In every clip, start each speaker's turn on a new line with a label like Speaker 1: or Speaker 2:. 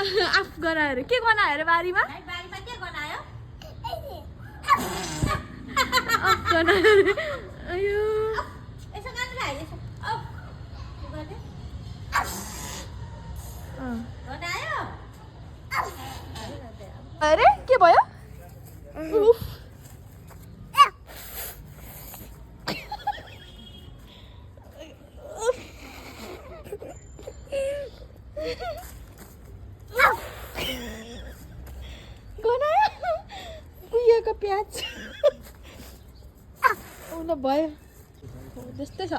Speaker 1: आफ गराएर के गनाएर बारीमा
Speaker 2: बारीमा के गनायो
Speaker 1: अफ गनाएर अयो
Speaker 2: यसो गर्नु भाइ यसो अफ गर्ने गनायो
Speaker 1: अरे के भयो उफ गनायो कुहिएको प्याज ल भयो त्यस्तै छ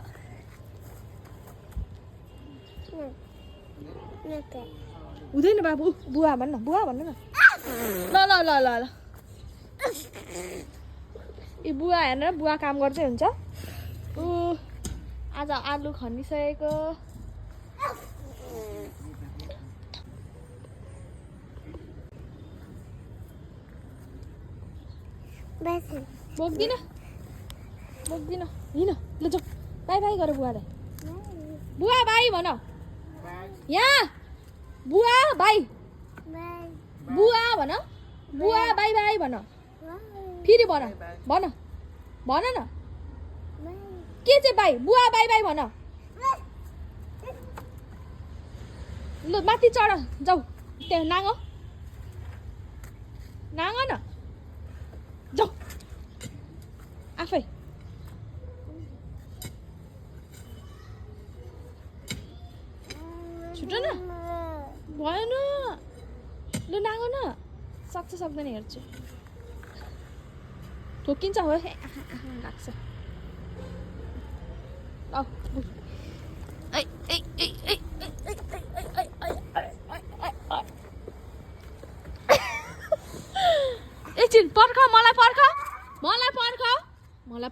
Speaker 1: हुँदैन बाबु बुवा भन्नु न ल ल ल ल ल ए बुवा हेर्न बुवा काम गर्दै हुन्छ ऊ आज आलु खनिसकेको बोक्दिन हिँड ल जाऊ बाई बाई गर बुवालाई बुवा बाई भन यहाँ बुवा बाई बुवा भन बुवा बाई बाई भन फेरि भन भन भन न के चाहिँ बाई बुवा बाई बाई भन ल माथि चढ जाऊ त्यहाँ नाङ न जाऊ आफै छुट न भएन ल नाङ न सक्छ सक्दैन हेर्छु ठोकिन्छ हो लाग्छ एकछिन पर्ख मलाई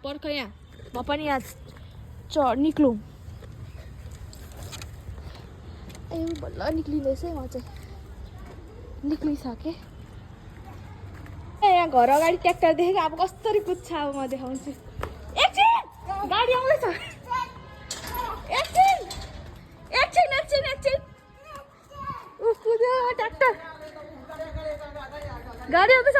Speaker 1: पर्ख यहाँ म पनि यहाँ निक्लौँ ए बल्ल निक्लिँदैछ है म चाहिँ निक्लिसकेँ यहाँ घर अगाडि ट्र्याक्टर देखेको अब कसरी कुद्छ अब म देखाउँछु एकछिन गाडी आउँदैछ एकछिन ऊ कुद्यो ट्र्याक्टर गाडी आउँदैछ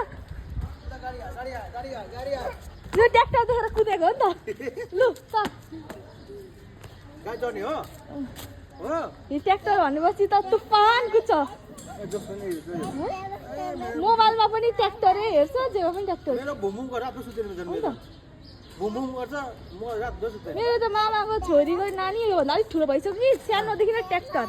Speaker 1: यो ट्र्याक्टर देखेर कुदेको हो नि त लु यो ट्र्याक्टर भनेपछि त तुफान कुद्छ मोबाइलमा पनि ट्र्याक्टरै हेर्छ जेमा पनि ट्र्याक्टर मेरो त मामाको छोरीको नानी योभन्दा अलिक ठुलो भइसक्यो कि सानोदेखि नै ट्र्याक्टर